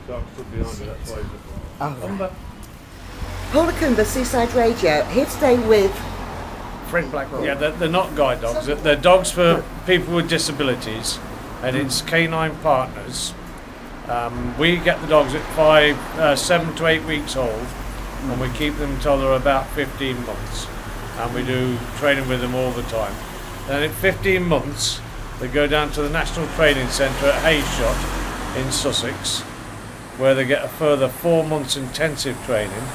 dog stood behind me, that's why. Oh. Paula Coomber, Seaside Radio, here today with Fred Blackwell. Yeah, they're not guide dogs. They're dogs for people with disabilities, and it's Canine Partners. We get the dogs at 7 to 8 weeks old, and we keep them until they're about 15 months. And we do training with them all the time. Then at 15 months, they go down to the National Training Centre at Hayshot in Sussex, where they get a further 4 months intensive training.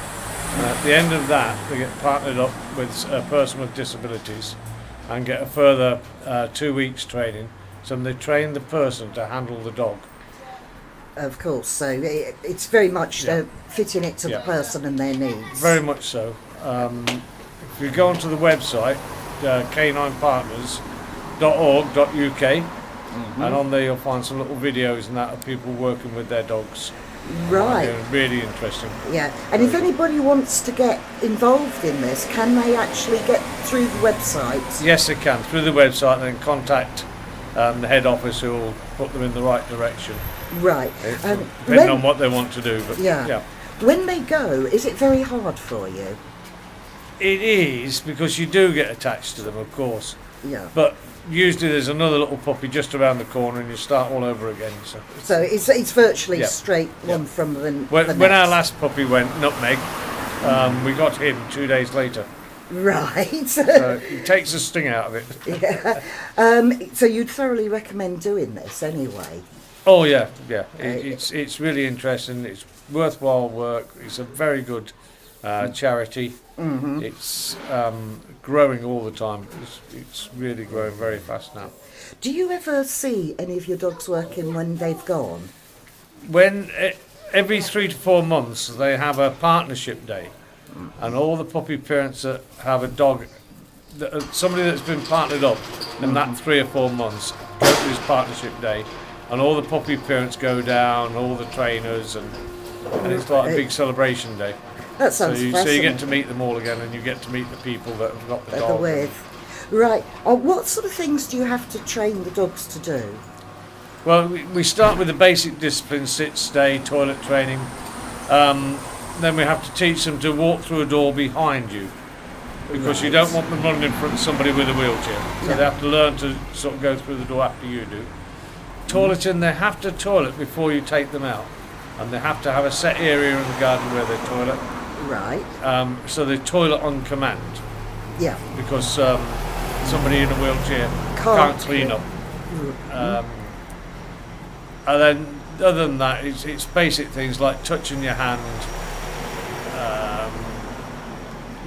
And at the end of that, they get partnered up with a person with disabilities and get a further 2 weeks training. So they train the person to handle the dog. Of course, so it's very much fitting it to the person and their needs. Very much so. If you go onto the website, caninepartners.org.uk, and on there you'll find some little videos and that of people working with their dogs. Right. Really interesting. Yeah, and if anybody wants to get involved in this, can they actually get through the website? Yes, they can, through the website, and then contact the head office who will put them in the right direction. Right. Depending on what they want to do. But yeah. When they go, is it very hard for you? It is, because you do get attached to them, of course. Yeah. But usually there's another little puppy just around the corner and you start all over again. So it's virtually straight one from the when next. Our last puppy went, Nutmeg, we got him 2 days later. Right. So it takes the sting out of it. Yeah. So you'd thoroughly recommend doing this anyway? Oh yeah. It's really interesting. It's worthwhile work. It's a very good charity. Mm-hmm. It's growing all the time. It's really growing very fast now. Do you ever see any of your dogs working when they've gone? Every 3 to 4 months they have a partnership day, and all the puppy parents that have a dog, somebody that's been partnered up in that 3 or 4 months, go to this partnership day, and all the puppy parents go down, all the trainers, and it's like a big celebration day. That sounds fascinating. So you get to meet them all again, and you get to meet the people that have got the dog. Right. What sort of things do you have to train the dogs to do? Well, we start with the basic disciplines: sit, stay, toilet training. Then we have to teach them to walk through a door behind you, because you don't want them running in front of somebody with a wheelchair. So they have to learn to sort of go through the door after you do. Toileting, they have to toilet before you take them out, and they have to have a set area in the garden where they toilet. Right. So they toilet on command. Yeah. Because somebody in a wheelchair can't clean up. And then, other than that, it's basic things like touching your hand,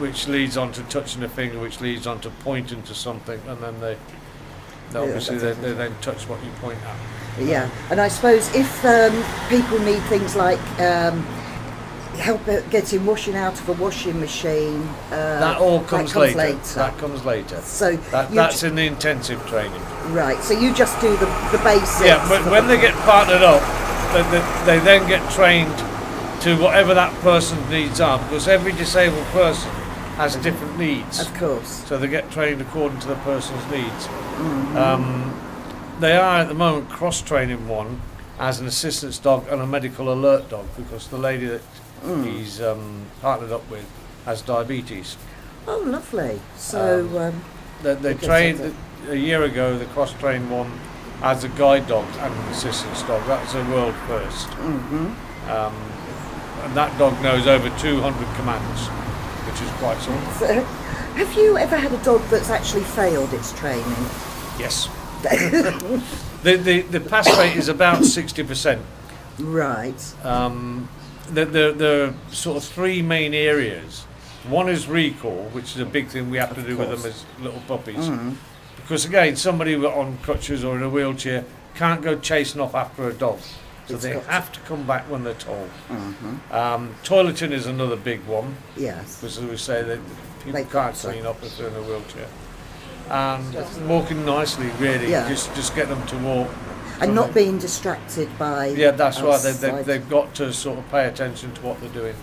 which leads on to touching a finger, which leads on to pointing to something, and then they then touch what you point at. Yeah, and I suppose if people need things like help getting washing out of a washing machine, that all comes later. That comes later. So that's in the intensive training. Right. So you just do the basics. Yeah, but when they get partnered up, they then get trained to whatever that person's needs are, because every disabled person has different needs. Of course. So they get trained according to the person's needs. Mm-hmm. They are at the moment cross-training one as an assistance dog and a medical alert dog, because the lady that he's partnered up with has diabetes. Oh, lovely. So they trained a year ago. The cross-trained one as a guide dog and an assistance dog. That's a world first. Mm-hmm. And that dog knows over 200 commands, which is quite something. So, have you ever had a dog that's actually failed its training? Yes. The pass rate is about 60%. Right. There are sort of 3 main areas. One is recall, which is a big thing we have to do with them as little puppies. Because again, somebody on crutches or in a wheelchair can't go chasing off after a dog. So they have to come back when they're told. Toileting is another big one. Yes. Because as we say, that people can't clean up if they're in a wheelchair. And walking nicely, really, just get them to walk. And not being distracted by... Yeah, that's right. They've got to sort of pay attention to what they're doing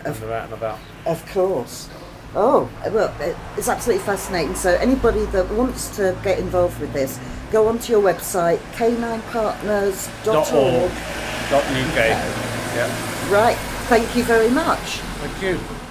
when they're out and about. Of course. Oh, well, it's absolutely fascinating. So anybody that wants to get involved with this, go onto your website, caninepartners.org.uk. Yeah. Right. Thank you very much. Thank you.